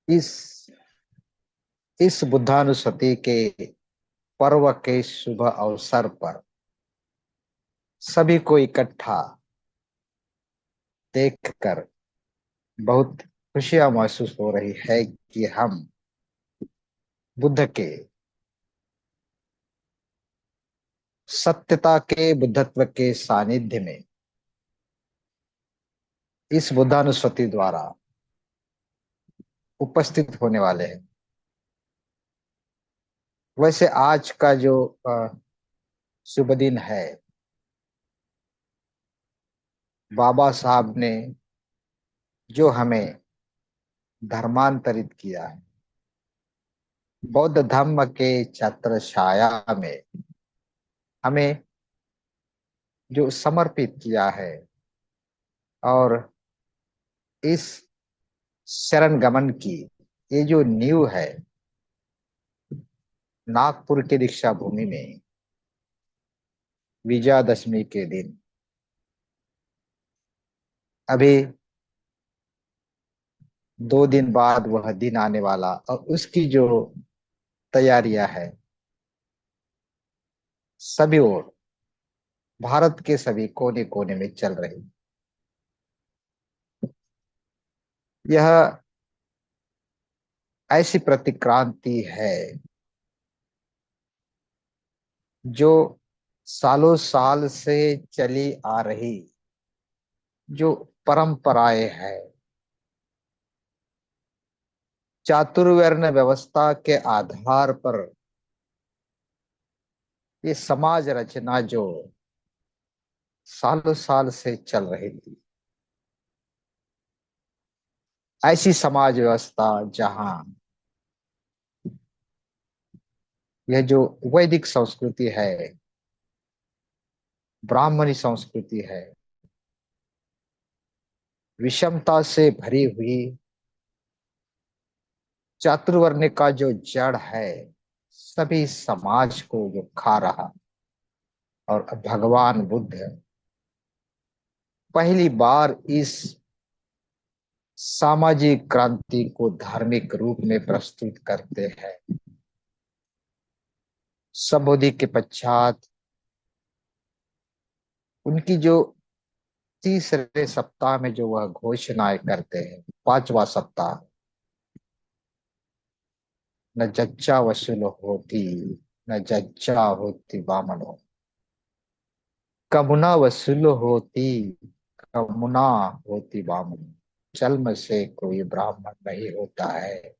इस इस बुद्धानुस्मृति के पर्व के शुभ अवसर पर सभी को इकट्ठा देखकर बहुत खुशियां महसूस हो रही है कि हम बुद्ध के सत्यता के बुद्धत्व के सानिध्य में इस बुद्धानुस्मृति द्वारा उपस्थित होने वाले हैं। वैसे आज का जो शुभ दिन है, बाबा साहब ने जो हमें धर्मांतरित किया है, बौद्ध धर्म के छत्र छाया में हमें जो समर्पित किया है, और इस शरण गमन की ये जो नींव है, नागपुर के दीक्षा भूमि में विजयादशमी के दिन अभी 2 दिन बाद वह दिन आने वाला, और उसकी जो तैयारियां है सभी ओर, भारत के सभी कोने कोने में चल रही। यह ऐसी प्रतिक्रांति है जो सालों साल से चली आ रही जो परंपराएं है, चातुर्वर्ण व्यवस्था के आधार पर ये समाज रचना जो सालों साल से चल रही थी, ऐसी समाज व्यवस्था जहां यह जो वैदिक संस्कृति है, ब्राह्मणी संस्कृति है, विषमता से भरी हुई चातुर्वर्ण का जो जड़ है, सभी समाज को जो खा रहा, और भगवान बुद्ध पहली बार इस सामाजिक क्रांति को धार्मिक रूप में प्रस्तुत करते हैं। सबोधि के पश्चात उनकी जो तीसरे सप्ताह में जो वह घोषणाएं करते हैं, 5वां सप्ताह, न जच्चा वसूल होती, न जच्चा होती वामनो, कमुना वसूल होती, कमुना होती वामन, जन्म से कोई ब्राह्मण नहीं होता है,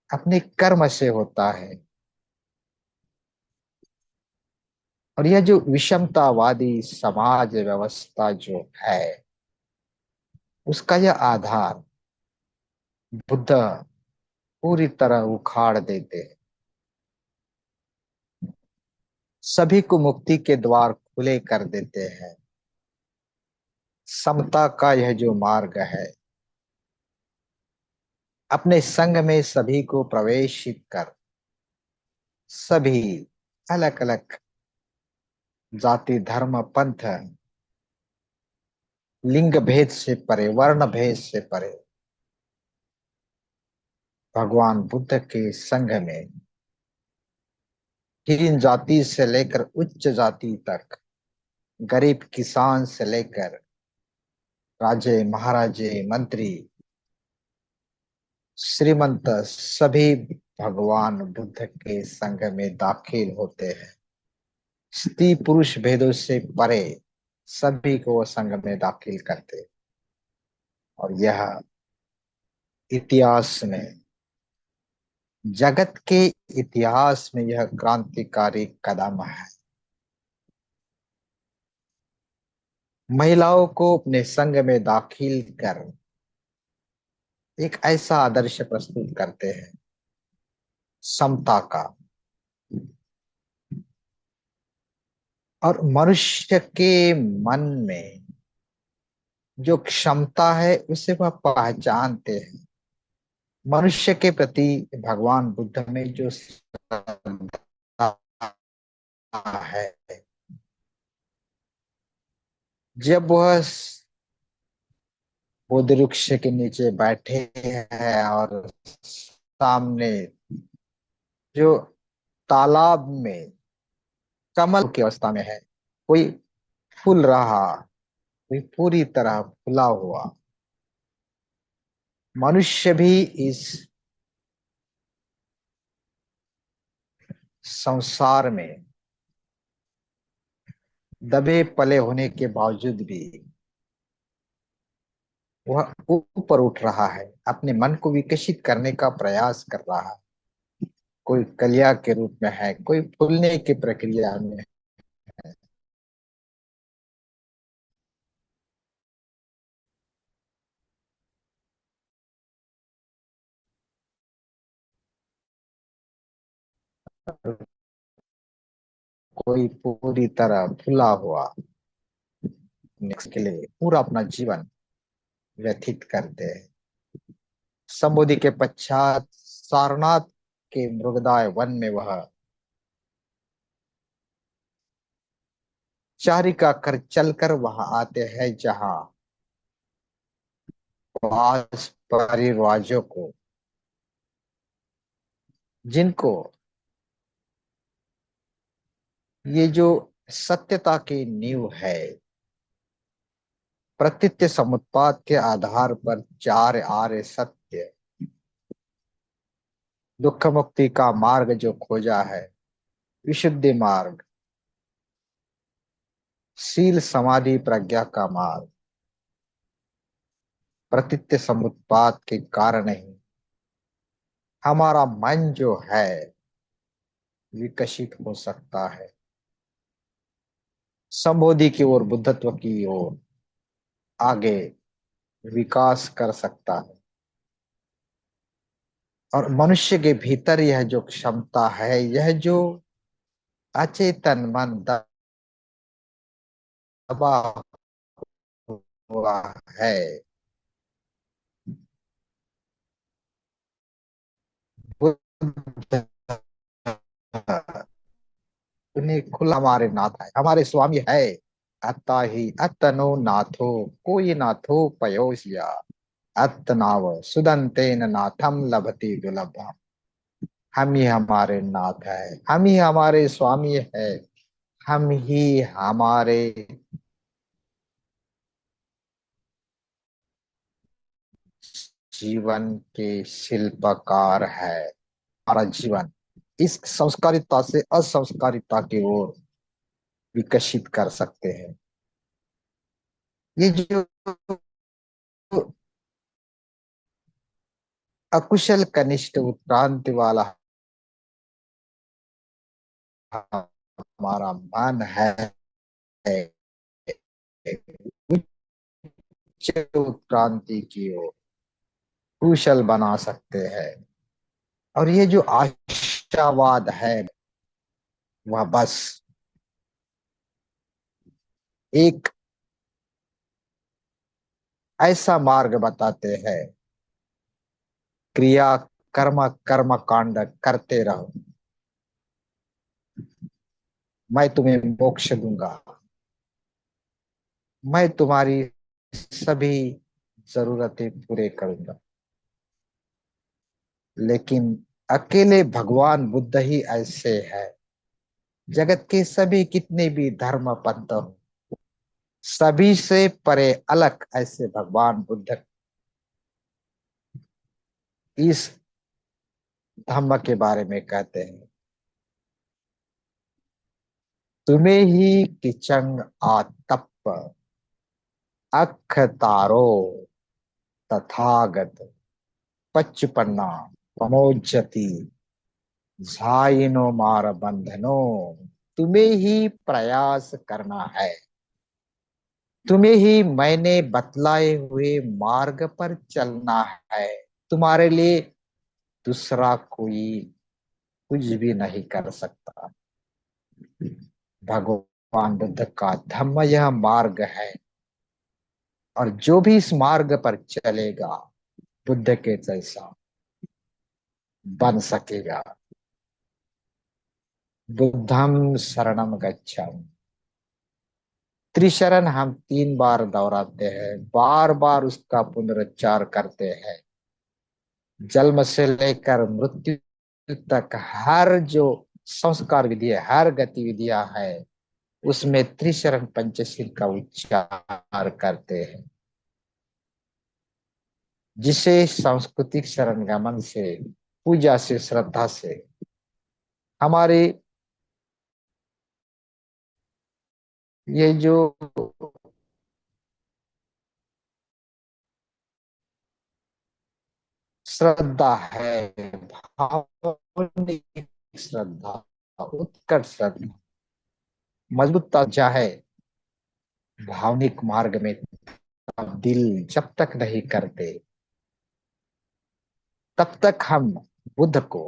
अपने कर्म से होता है। और यह जो विषमतावादी समाज व्यवस्था जो है, उसका यह आधार बुद्ध पूरी तरह उखाड़ देते हैं। सभी को मुक्ति के द्वार खुले कर देते हैं। समता का यह जो मार्ग है, अपने संग में सभी को प्रवेशित कर सभी अलग अलग जाति धर्म पंथ लिंग भेद से परे, वर्ण भेद से परे भगवान बुद्ध के संग में हीन जाति से लेकर उच्च जाति तक, गरीब किसान से लेकर राजे महाराजे मंत्री श्रीमंत, सभी भगवान बुद्ध के संग में दाखिल होते हैं। स्त्री पुरुष भेदों से परे सभी को वो संग में दाखिल करते हैं। और यह इतिहास में, जगत के इतिहास में यह क्रांतिकारी कदम है। महिलाओं को अपने संग में दाखिल कर एक ऐसा आदर्श प्रस्तुत करते हैं, समता का। और मनुष्य के मन में जो क्षमता है उसे वह पहचानते हैं। मनुष्य के प्रति भगवान बुद्ध में जो श्रद्धा है, जब वह बोधि वृक्ष के नीचे बैठे हैं और सामने जो तालाब में कमल की अवस्था में है, कोई फूल रहा, कोई पूरी तरह फूला हुआ। मनुष्य भी इस संसार में दबे पले होने के बावजूद भी वह ऊपर उठ रहा है, अपने मन को विकसित करने का प्रयास कर रहा है। कोई कलिया के रूप में है, कोई फूलने की प्रक्रिया में है। कोई पूरी तरह फूला हुआ नेक्स्ट के लिए पूरा अपना जीवन व्यतीत करते हैं। संबोधि के पश्चात सारनाथ के मृगदाय वन में वह चारिका कर चलकर वहां आते हैं, जहां पास परिवाजों को, जिनको ये जो सत्यता की नींव है, प्रतीत्य समुत्पाद के आधार पर चार आर्य सत्य, दुख मुक्ति का मार्ग जो खोजा है, विशुद्धि मार्ग, शील समाधि प्रज्ञा का मार्ग, प्रतीत्य समुत्पाद के कारण ही हमारा मन जो है विकसित हो सकता है, संबोधि की ओर, बुद्धत्व की ओर आगे विकास कर सकता है। और मनुष्य के भीतर यह जो क्षमता है, यह जो अचेतन मन दबा हुआ है, बुद्ध उन्हें खुला हमारे नाथ है, हमारे स्वामी है। अत्ता ही अतनो नाथो, कोई नाथो पयोसिया, अत्तनाव सुदंतेन नाथम लभते दुर्लभम। हम ही हमारे नाथ है, हम ही हमारे स्वामी है, हम ही हमारे जीवन के शिल्पकार है। हमारा जीवन इस संस्कारिता से असंस्कारिता की ओर विकसित कर सकते हैं। ये जो अकुशल कनिष्ठ उत्क्रांति वाला हमारा मन है, उच्च उत्क्रांति की ओर कुशल बना सकते हैं। और ये जो आशावाद है, वह बस एक ऐसा मार्ग बताते हैं, क्रिया कर्म कर्म कांड करते रहो, मैं तुम्हें मोक्ष दूंगा, मैं तुम्हारी सभी जरूरतें पूरे करूंगा। लेकिन अकेले भगवान बुद्ध ही ऐसे है। जगत के सभी कितने भी धर्म पंथ हो, सभी से परे अलग ऐसे भगवान बुद्ध इस धम्म के बारे में कहते हैं। तुम्हें ही किचंग आतप अख तारो तथागत पचपन्ना पमोजति झाइनो मार बंधनो। तुम्हें ही प्रयास करना है, तुम्हें ही मैंने बतलाए हुए मार्ग पर चलना है। तुम्हारे लिए दूसरा कोई कुछ भी नहीं कर सकता। भगवान बुद्ध का धम्म यह मार्ग है, और जो भी इस मार्ग पर चलेगा बुद्ध के जैसा बन सकेगा। बुद्धम शरणम गच्छामि। त्रिशरण हम 3 बार दोहराते हैं, बार बार उसका पुनरुच्चार करते हैं। जन्म से लेकर मृत्यु तक हर जो संस्कार विधि है, हर गतिविधियां है, उसमें त्रिशरण पंचशील का उच्चार करते हैं, जिसे सांस्कृतिक शरणगमन से, पूजा से, श्रद्धा से हमारे ये जो श्रद्धा है, भावनिक श्रद्धा, उत्कट श्रद्धा, मजबूतता चाहे भावनिक मार्ग में तब्दील जब तक नहीं करते, तब तक हम बुद्ध को,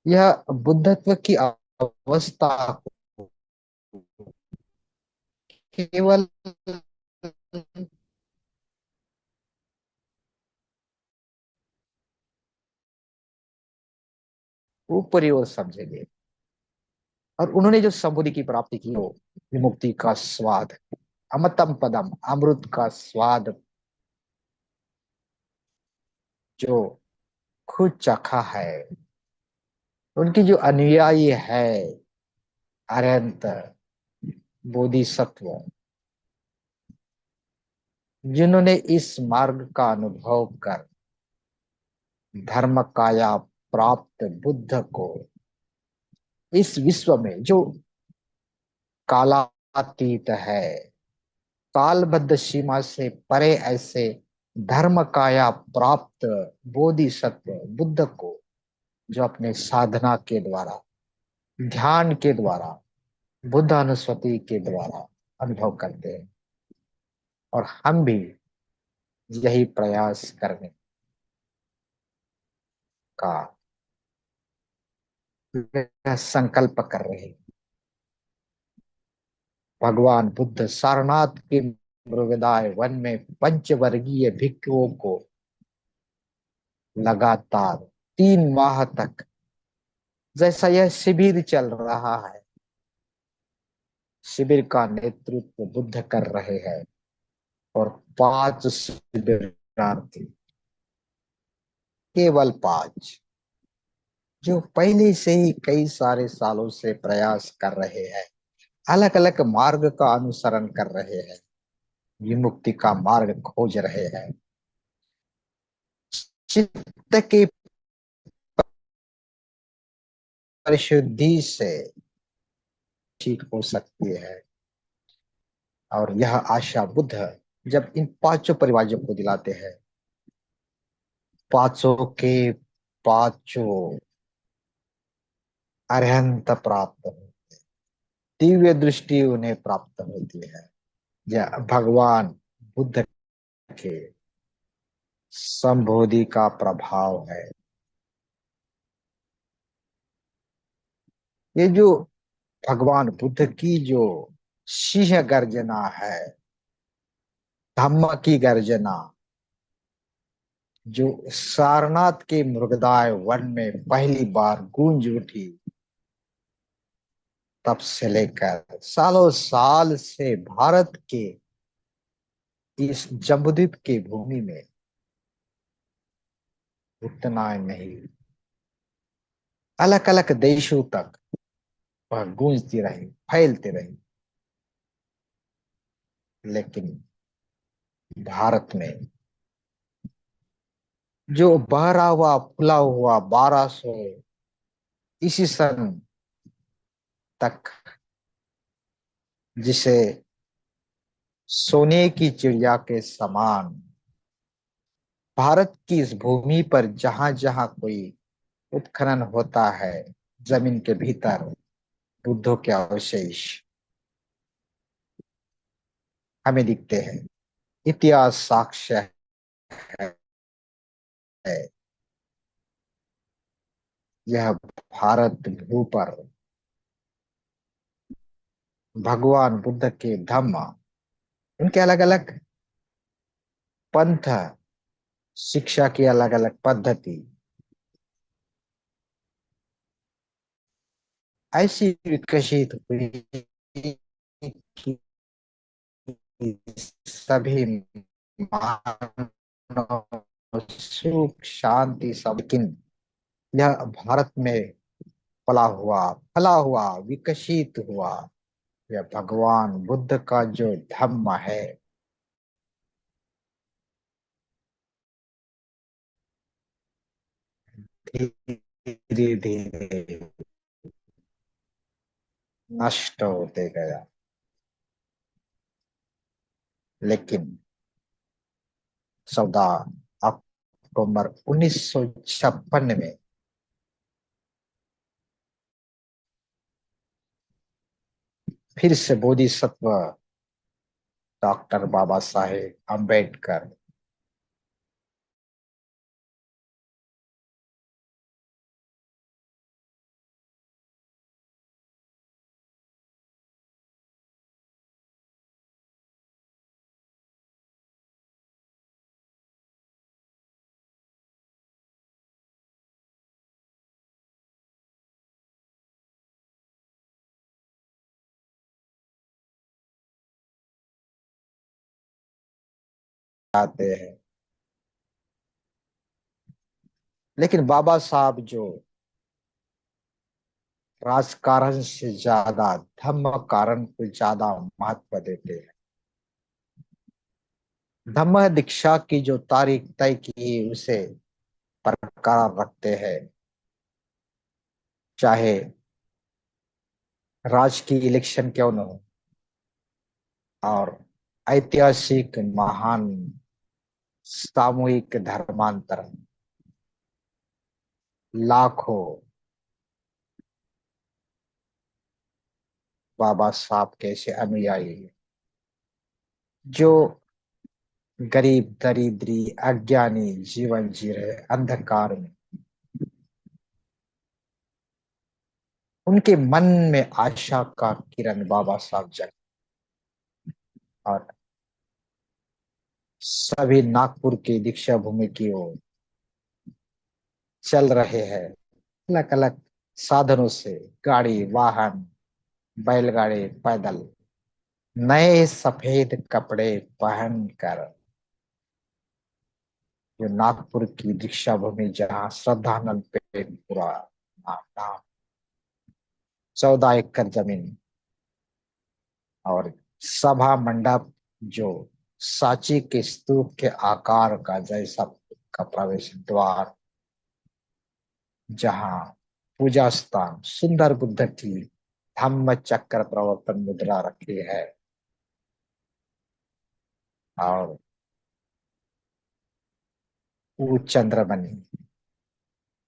यह बुद्धत्व की अवस्था को केवल ऊपरी ओर समझेंगे। और उन्होंने जो संबुद्धि की प्राप्ति की, वो विमुक्ति का स्वाद, अमृतम पदम, अमृत का स्वाद जो खुद चखा है, उनकी जो अनुयायी है, अरहंत, बोधिसत्व, जिन्होंने इस मार्ग का अनुभव कर धर्म काया प्राप्त बुद्ध को इस विश्व में जो कालातीत है, कालबद्ध सीमा से परे ऐसे धर्म काया प्राप्त बोधिसत्व बुद्ध को, जो अपने साधना के द्वारा, ध्यान के द्वारा, बुद्ध अनुस्मृति के द्वारा अनुभव करते हैं। और हम भी यही प्रयास करने का संकल्प कर रहे हैं। भगवान बुद्ध सारनाथ के मृगदाय वन में पंचवर्गीय भिक्षुओं को लगातार 3 माह तक, जैसा यह शिविर चल रहा है, शिविर का नेतृत्व बुद्ध कर रहे हैं। और 5 शिविरार्थी, केवल 5, जो पहले से ही कई सारे सालों से प्रयास कर रहे हैं, अलग अलग मार्ग का अनुसरण कर रहे हैं, विमुक्ति का मार्ग खोज रहे हैं। चित्त की परिशुद्धि से ठीक हो सकती है। और यह आशा बुद्ध जब इन 5 परिवारों को दिलाते हैं, 5 के 5 अरहंत प्राप्त हो, दिव्य दृष्टि उन्हें प्राप्त होती है। यह भगवान बुद्ध के संबोधि का प्रभाव है। ये जो भगवान बुद्ध की जो सिंह गर्जना है, धम्म की गर्जना, जो सारनाथ के मृगदाय वन में पहली बार गूंज उठी, तब से लेकर सालों साल से भारत के इस जम्बूद्वीप की भूमि में उतना नहीं, अलग अलग देशों तक वह गूंजती रही, फैलती रही। लेकिन भारत में जो बहरा हुआ फुला हुआ 1200 इसी सन तक, जिसे सोने की चिड़िया के समान, भारत की इस भूमि पर जहां जहां कोई उत्खनन होता है, जमीन के भीतर बुद्धों के अवशेष हमें दिखते हैं। इतिहास साक्ष्य है, यह भारत भू पर भगवान बुद्ध के धम्म, उनके अलग अलग पंथ, शिक्षा की अलग अलग पद्धति, ऐसी विकसित हुई कि सभी मानव सुख शांति सब, लेकिन यह भारत में फला हुआ, विकसित हुआ, यह भगवान बुद्ध का जो धम्म है, धीरे धीरे नष्ट होते गया। लेकिन 14 अक्टूबर 1956 में फिर से बोधिसत्व डॉक्टर बाबा साहेब अम्बेडकर आते हैं। लेकिन बाबा साहब जो राजकारण से ज्यादा धम्म कारण को ज्यादा महत्व देते हैं। धम्म दीक्षा की जो तारीख तय की उसे बरकरार रखते हैं, चाहे राज्य की इलेक्शन क्यों न हो, और ऐतिहासिक महान सामूहिक धर्मांतरण, लाखों बाबा साहब के ऐसे अनुयायी जो गरीब दरिद्री अज्ञानी जीवन जी रहे अंधकार में, उनके मन में आशा का किरण बाबा साहब जग, और सभी नागपुर की दीक्षा भूमि की ओर चल रहे हैं, अलग अलग साधनों से, गाड़ी वाहन, बैलगाड़ी, पैदल, नए सफेद कपड़े पहनकर, जो नागपुर की दीक्षा भूमि जहाँ श्रद्धानंद पे पूरा नाम, 14 एकड़ जमीन, और सभा मंडप जो सांची के स्तूप के आकार का जैसा का प्रवेश द्वार, जहाँ पूजा स्थान, सुंदर बुद्ध की धम्म चक्र प्रवर्तन मुद्रा रखी है, और वो चंद्रमणि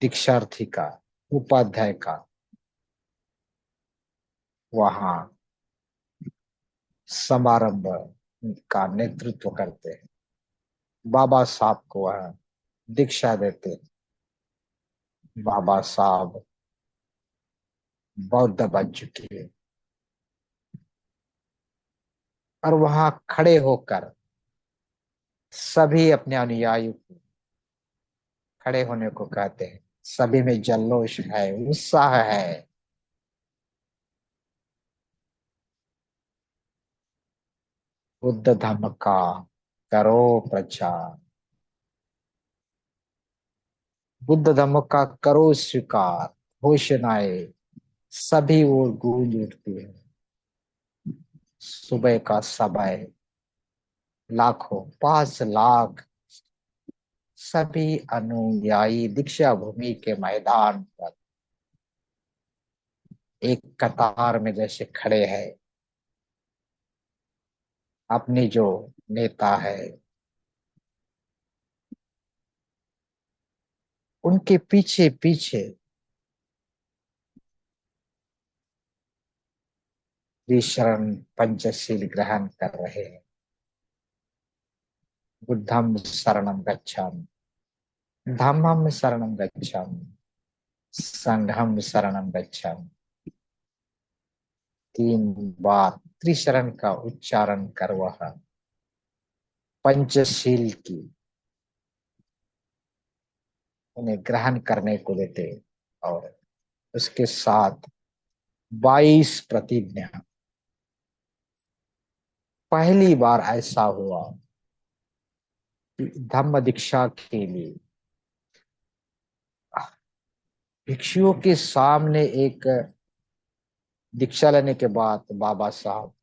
दीक्षार्थी का, उपाध्याय का वहाँ समारंभ का नेतृत्व करते हैं। बाबा साहब को वह दीक्षा देते हैं। बाबा साहब बौद्ध बन चुके हैं, और वहां खड़े होकर सभी अपने अनुयायियों को खड़े होने को कहते हैं। सभी में जल्लोष है, उत्साह है। बुद्ध धर्म का करो प्रचार, बुद्ध धर्म का करो स्वीकार, घोषणाएं सभी ओर गूंज उठती है। सुबह का समय लाखों, 5 लाख सभी अनुयायी दीक्षा भूमि के मैदान पर एक कतार में जैसे खड़े हैं। अपनी जो नेता है उनके पीछे पीछे शरण पंचशील ग्रहण कर रहे हैं। बुद्धम शरणम गच्छामि, धम्मम शरणम गच्छामि, संघम शरणम गच्छामि। 3 बार त्रिशरण का उच्चारण कर वह पंचशील की उन्हें ग्रहण करने को देते, और उसके साथ 22 प्रतिज्ञा। पहली बार ऐसा हुआ कि धम्म दीक्षा के लिए भिक्षुओं के सामने एक दीक्षा लेने के बाद बाबा साहब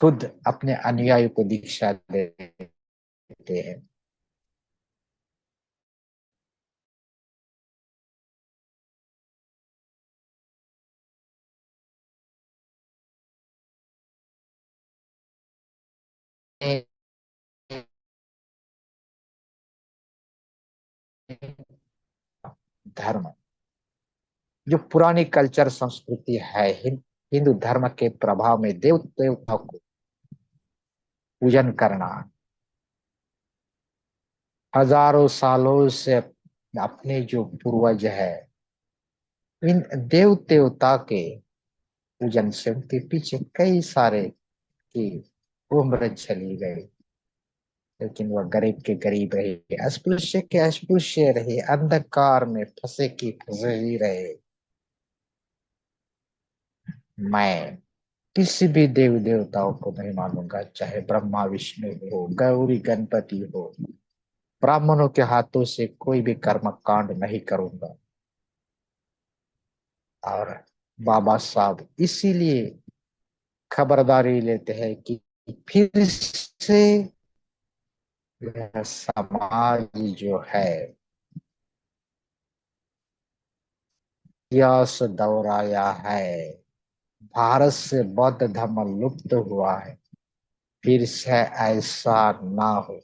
खुद अपने अनुयायी को दीक्षा देते हैं। धर्म जो पुरानी कल्चर संस्कृति है, हिंदू धर्म के प्रभाव में देव देवताओं को पूजन करना, हजारों सालों से अपने जो पूर्वज है, इन देव देवता के पूजन से उनके पीछे कई सारे की उम्र चली गई, लेकिन वह गरीब के गरीब रहे, अस्पृश्य के अस्पृश्य रहे, अंधकार में फंसे की फंसे ही रहे। मैं किसी भी देव देवताओं को नहीं मानूंगा, चाहे ब्रह्मा विष्णु हो, गौरी गणपति हो, ब्राह्मणों के हाथों से कोई भी कर्म कांड नहीं करूंगा। और बाबा साहब इसीलिए खबरदारी लेते हैं कि फिर से यह समाज जो है इतिहास दोहराया है, भारत से बौद्ध धर्म लुप्त हुआ है, फिर से ऐसा ना हो।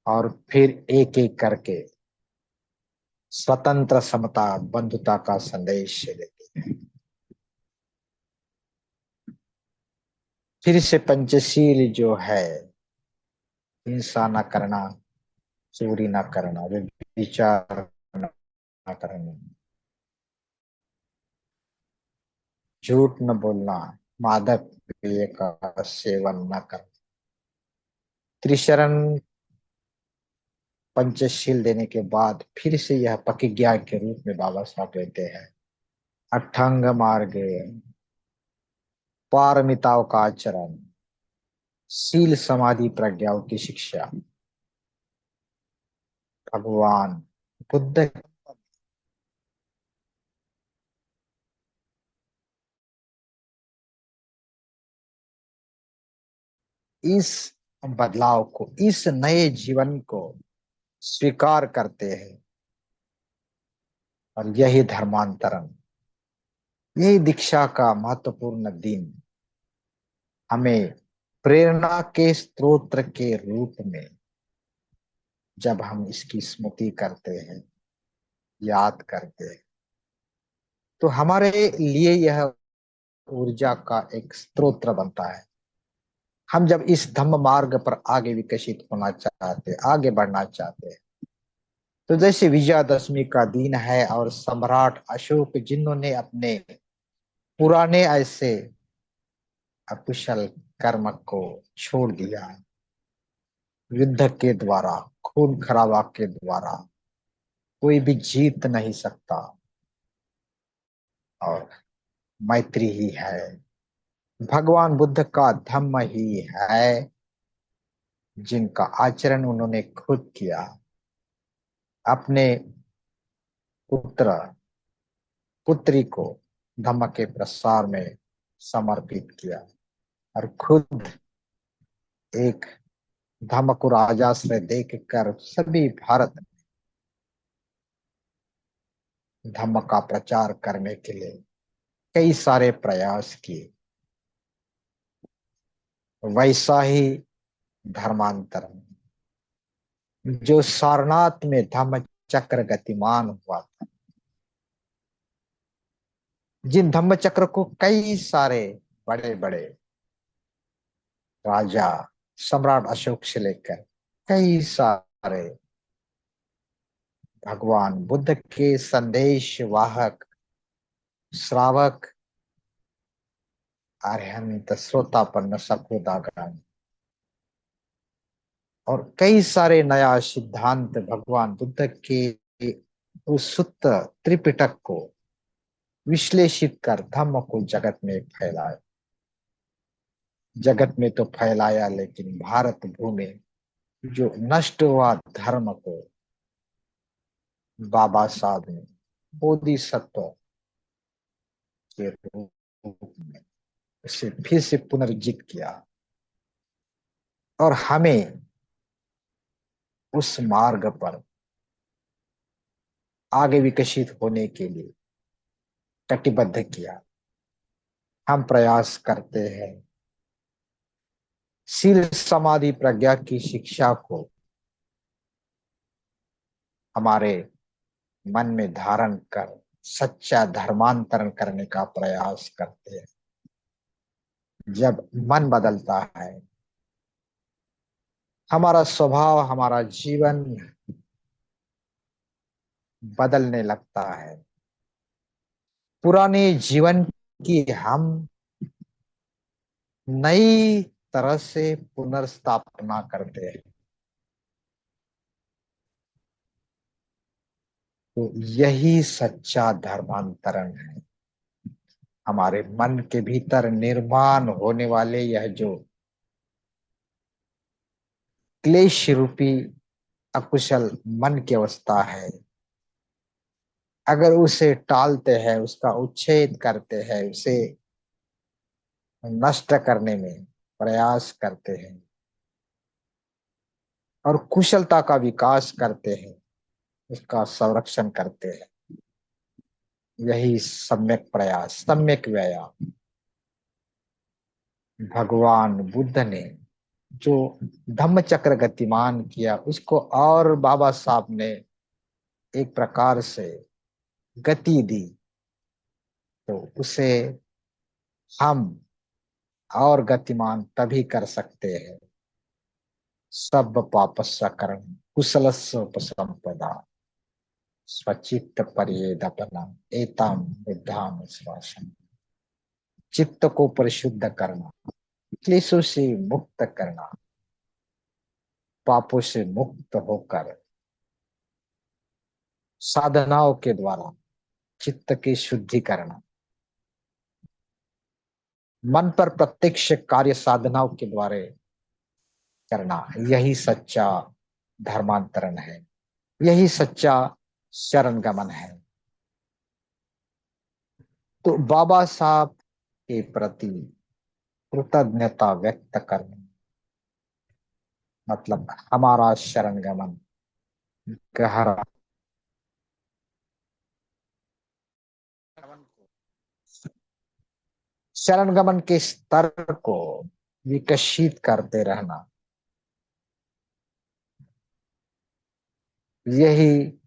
और फिर एक एक करके स्वतंत्र समता बंधुता का संदेश देते हैं। फिर से पंचशील जो है, हिंसा न करना, चोरी न करना, विचार न करना, झूठ न बोलना, मादक पेय का सेवन न करना, त्रिशरण पंचशील देने के बाद फिर से यह प्रतिज्ञा के रूप में बाबा साहब देते हैं। अष्टांग मार्ग, पारमिताओं का आचरण, शील समाधि प्रज्ञाओं की शिक्षा। भगवान बुद्ध इस बदलाव को, इस नए जीवन को स्वीकार करते हैं, और यही धर्मांतरण, यही दीक्षा का महत्वपूर्ण दिन हमें प्रेरणा के स्रोत के रूप में, जब हम इसकी स्मृति करते हैं, याद करते हैं, तो हमारे लिए यह ऊर्जा का एक स्रोत बनता है। हम जब इस धम्म मार्ग पर आगे विकसित होना चाहते, आगे बढ़ना चाहते हैं, तो जैसे विजयादशमी का दिन है और सम्राट अशोक जिन्होंने अपने पुराने ऐसे अकुशल कर्म को छोड़ दिया, युद्ध के द्वारा, खून खराबा के द्वारा कोई भी जीत नहीं सकता, और मैत्री ही है, भगवान बुद्ध का धम्म ही है, जिनका आचरण उन्होंने खुद किया, अपने पुत्र पुत्री को धम्म के प्रसार में समर्पित किया, और खुद एक धम्म को राजाश्रय देकर सभी भारत धम्म का प्रचार करने के लिए कई सारे प्रयास किए। वैसा ही धर्मांतरण जो सारनाथ में धम्म चक्र गतिमान हुआ था, जिन धम्म चक्र को कई सारे बड़े बड़े राजा, सम्राट अशोक से लेकर कई सारे भगवान बुद्ध के संदेश वाहक, श्रावक, अरहंत, श्रोतापन्न, सकुदागण और कई सारे नया सिद्धांत भगवान बुद्ध के उस सुत्त त्रिपिटक को विश्लेषित कर धम्म को जगत में फैलाए। जगत में तो फैलाया, लेकिन भारत भूमि जो नष्ट हुआ धर्म को बाबा साहब ने बोधिसत्व के रूप में उसे फिर से पुनर्जीवित किया और हमें उस मार्ग पर आगे विकसित होने के लिए कटिबद्ध किया। हम प्रयास करते हैं शील समाधि प्रज्ञा की शिक्षा को हमारे मन में धारण कर सच्चा धर्मांतरण करने का प्रयास करते हैं। जब मन बदलता है, हमारा स्वभाव, हमारा जीवन बदलने लगता है। पुराने जीवन की हम नई तरह से पुनर्स्थापना करते हैं। तो यही सच्चा धर्मांतरण है। हमारे मन के भीतर निर्माण होने वाले यह जो क्लेश रूपी अकुशल मन की अवस्था है, अगर उसे टालते हैं, उसका उच्छेद करते हैं, उसे नष्ट करने में प्रयास करते हैं और कुशलता का विकास करते हैं, उसका संरक्षण करते हैं, यही सम्यक प्रयास, सम्यक व्यायाम भगवान बुद्ध ने जो धम्म चक्र गतिमान किया, उसको और बाबा साहब ने एक प्रकार से गति दी। तो उसे हम और गतिमान तभी कर सकते हैं सब पापस्य कर्म कुशलस्य उपसंपदा स्वचित्त पर्येदपना एताम बुद्धाम श्वासम। चित्त को परिशुद्ध करना, क्लेशों से मुक्त करना, पापों से मुक्त होकर साधनाओं के द्वारा चित्त की शुद्धि करना, मन पर प्रत्यक्ष कार्य साधनाओं के द्वारा करना, यही सच्चा धर्मांतरण है, यही सच्चा शरण गमन है। तो बाबा साहब के प्रति कृतज्ञता व्यक्त करना मतलब हमारा शरण गमन गहरा शरण गमन के स्तर को विकसित करते रहना, यही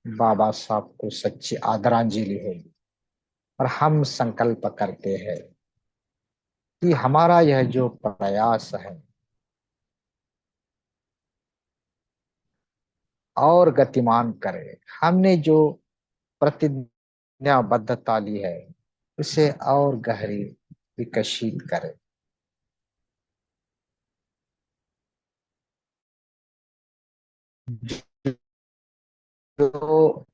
बाबा साहब को सच्ची आदरांजलि होगी। और हम संकल्प करते हैं कि हमारा यह जो प्रयास है और गतिमान करे। हमने जो प्रतिज्ञाबद्धता ली है उसे और गहरी विकसित करे। जो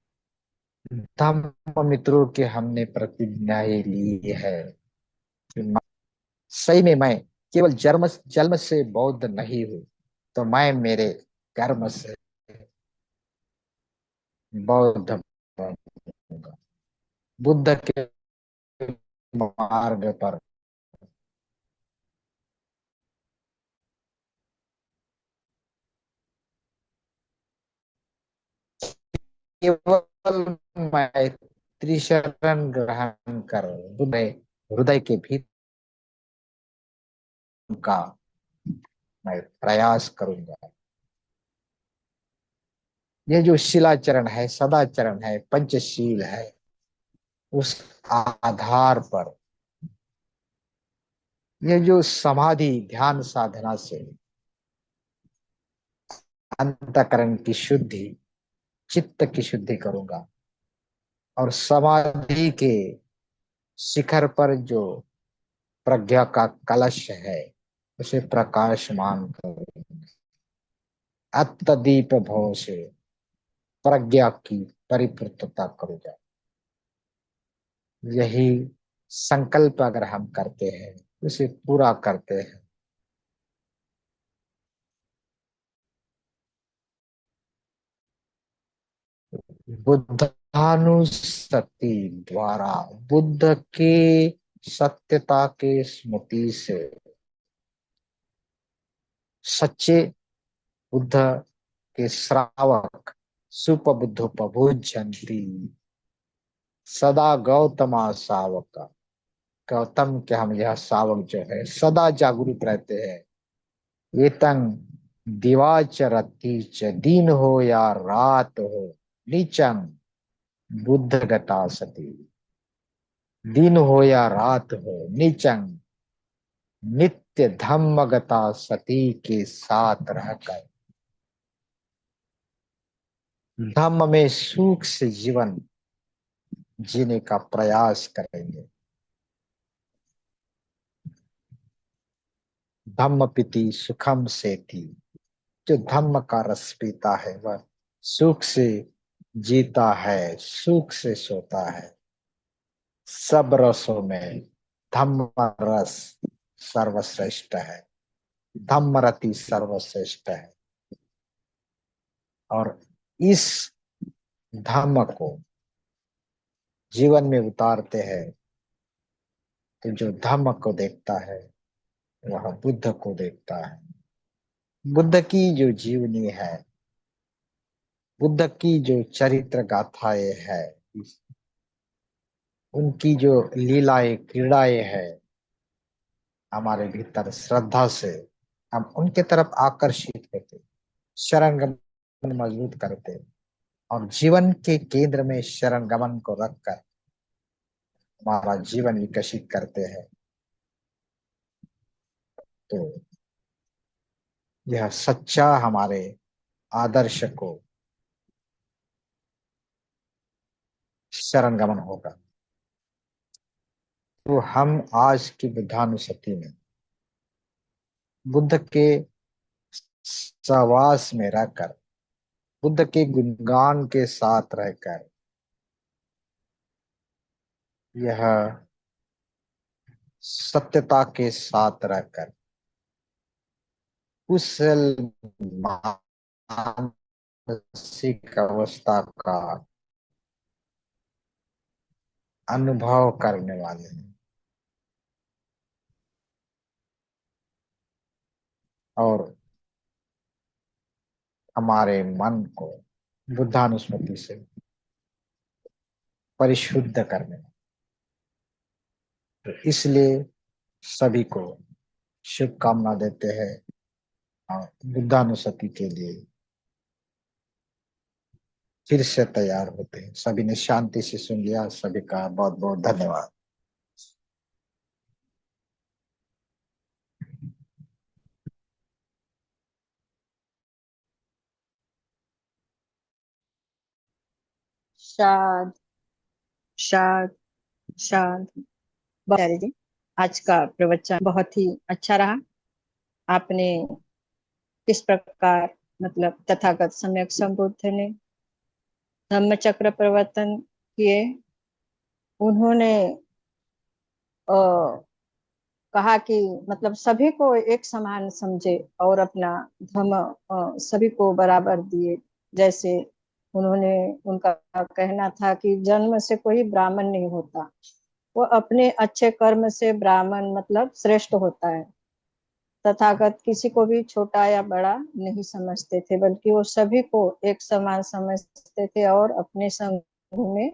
धम्म मित्रों के हमने प्रतिज्ञाएं ली है कि सही में मैं केवल जन्म जन्म से बौद्ध नहीं हूं, तो मैं मेरे कर्म से बौद्ध बनूंगा। बुद्ध के मार्ग पर केवल मैं त्रिशरण ग्रहण कर बुद्ध हृदय के भीतर का मैं प्रयास करूंगा। ये जो शिलाचरण है, सदाचरण है, पंचशील है, उस आधार पर ये जो समाधि ध्यान साधना से अंतकरण की शुद्धि, चित्त की शुद्धि करूंगा और समाधि के शिखर पर जो प्रज्ञा का कलश है उसे प्रकाशमान करूंगा। अत्तदीप भव से प्रज्ञा की परिपूर्तता करो जाए। यही संकल्प अगर हम करते हैं, उसे पूरा करते हैं, बुद्धानुस्मृति द्वारा, बुद्ध के सत्यता के स्मृति से, सच्चे बुद्ध के श्रावक सुपबुद्धोपभुजन्ति सदा गौतमा शावक। गौतम के हम यह शावक जो है सदा जागरूक रहते हैं। ये तंग दिवाचरती च, दिन हो या रात हो, नीचंग बुद्ध गता सती। दिन हो या रात हो, नीचंग नित्य धम्मगता सती के साथ रहकर धम्म में सुख से जीवन जीने का प्रयास करेंगे। धम्म पिति सुखम से थी, जो धम्म का रस पीता है वह सुख से जीता है, सुख से सोता है। सब रसों में धम्म रस सर्वश्रेष्ठ है, धम्म रति सर्वश्रेष्ठ है। और इस धम्म को जीवन में उतारते हैं तो जो धम्म को देखता है वह बुद्ध को देखता है। बुद्ध की जो जीवनी है, बुद्ध की जो चरित्र गाथाएं है, उनकी जो लीलाएं क्रीड़ाएं है, हमारे भीतर श्रद्धा से हम उनके तरफ आकर्षित होते, शरणगमन मजबूत करते और जीवन के केंद्र में शरणगमन को रखकर हमारा जीवन विकसित करते हैं। तो यह सच्चा हमारे आदर्श को शरणगमन होगा। तो हम आज की बुद्धानुस्मृति में बुद्ध के सहवास में रहकर, बुद्ध के गुणगान के साथ रहकर, यह सत्यता के साथ रहकर कुशल मानसिक अवस्था का अनुभव करने वाले हैं। और हमारे मन को बुद्धानुस्मृति से परिशुद्ध करने, तो इसलिए सभी को शुभकामना देते हैं और बुद्धानुस्मृति के लिए फिर से तैयार होते हैं। सभी ने शांति से सुन लिया, सभी का बहुत बहुत धन्यवाद। शाद शाद शाद। आचार्य जी, आज का प्रवचन बहुत ही अच्छा रहा। आपने किस प्रकार मतलब तथागत सम्यक संबुद्ध ने धम्म चक्र प्रवर्तन किए, उन्होंने अ, कहा कि मतलब सभी को एक समान समझे और अपना धर्म सभी को बराबर दिए। जैसे उन्होंने, उनका कहना था कि जन्म से कोई ब्राह्मण नहीं होता, वो अपने अच्छे कर्म से ब्राह्मण मतलब श्रेष्ठ होता है। तथागत किसी को भी छोटा या बड़ा नहीं समझते थे, बल्कि वो सभी को एक समान समझते थे और अपने संग में